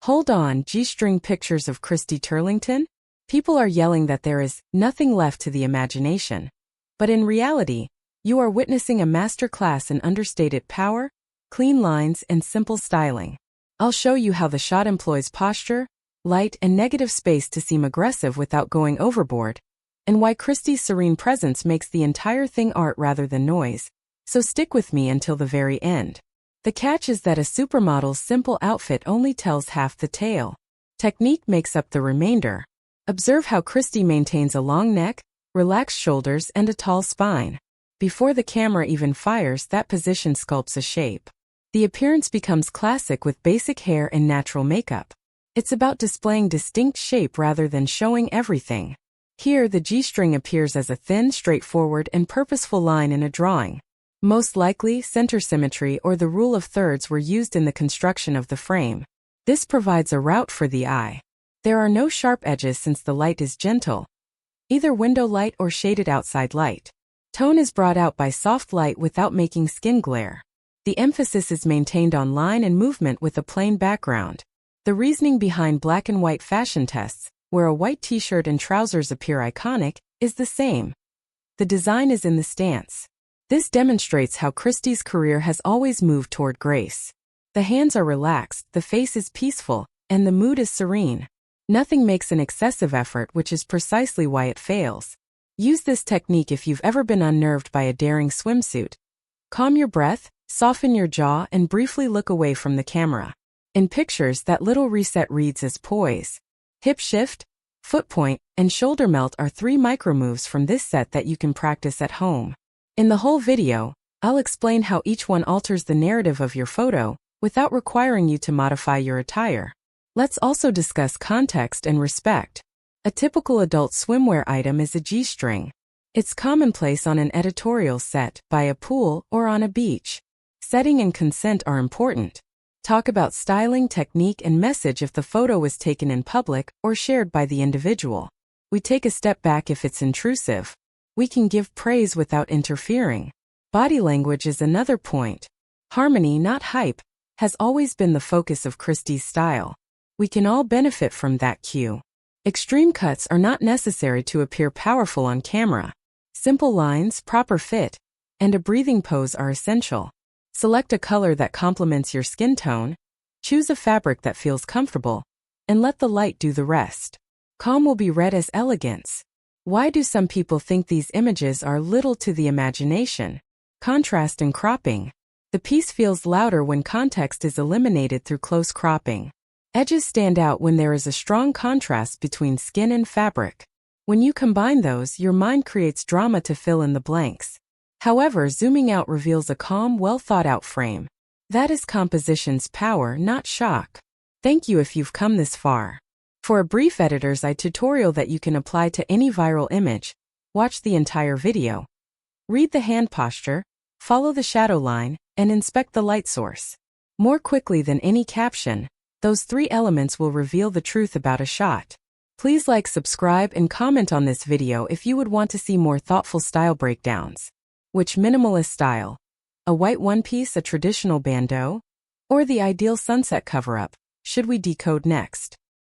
Hold on, G-string pictures of Christy Turlington? People are yelling that there is nothing left to the imagination. But in reality, you are witnessing a masterclass in understated power, clean lines, and simple styling. I'll show you how the shot employs posture, light, and negative space to seem aggressive without going overboard, and why Christy's serene presence makes the entire thing art rather than noise. So stick with me until the very end. The catch is that a supermodel's simple outfit only tells half the tale. Technique makes up the remainder. Observe how Christy maintains a long neck, relaxed shoulders, and a tall spine. Before the camera even fires, that position sculpts a shape. The appearance becomes classic with basic hair and natural makeup. It's about displaying distinct shape rather than showing everything. Here, the G-string appears as a thin, straightforward, and purposeful line in a drawing. Most likely, center symmetry or the rule of thirds were used in the construction of the frame. This provides a route for the eye. There are no sharp edges since the light is gentle, either window light or shaded outside light. Tone is brought out by soft light without making skin glare. The emphasis is maintained on line and movement with a plain background. The reasoning behind black and white fashion tests, where a white t-shirt and trousers appear iconic, is the same. The design is in the stance. This demonstrates how Christy's career has always moved toward grace. The hands are relaxed, the face is peaceful, and the mood is serene. Nothing makes an excessive effort, which is precisely why it fails. Use this technique if you've ever been unnerved by a daring swimsuit. Calm your breath, soften your jaw, and briefly look away from the camera. In pictures, that little reset reads as poise. Hip shift, foot point, and shoulder melt are 3 micro moves from this set that you can practice at home. In the whole video, I'll explain how each one alters the narrative of your photo without requiring you to modify your attire. Let's also discuss context and respect. A typical adult swimwear item is a G-string. It's commonplace on an editorial set, by a pool, or on a beach. Setting and consent are important. Talk about styling, technique, and message if the photo was taken in public or shared by the individual. We take a step back if it's intrusive. We can give praise without interfering. Body language is another point. Harmony, not hype, has always been the focus of Christy's style. We can all benefit from that cue. Extreme cuts are not necessary to appear powerful on camera. Simple lines, proper fit, and a breathing pose are essential. Select a color that complements your skin tone, choose a fabric that feels comfortable, and let the light do the rest. Calm will be read as elegance. Why do some people think these images are little to the imagination? Contrast and cropping. The piece feels louder when context is eliminated through close cropping. Edges stand out when there is a strong contrast between skin and fabric. When you combine those, your mind creates drama to fill in the blanks. However, zooming out reveals a calm, well-thought-out frame. That is composition's power, not shock. Thank you if you've come this far. For a brief editor's eye tutorial that you can apply to any viral image, watch the entire video. Read the hand posture, follow the shadow line, and inspect the light source. More quickly than any caption, those 3 elements will reveal the truth about a shot. Please like, subscribe, and comment on this video if you would want to see more thoughtful style breakdowns. Which minimalist style? A white one-piece, a traditional bandeau? Or the ideal sunset cover-up? Should we decode next?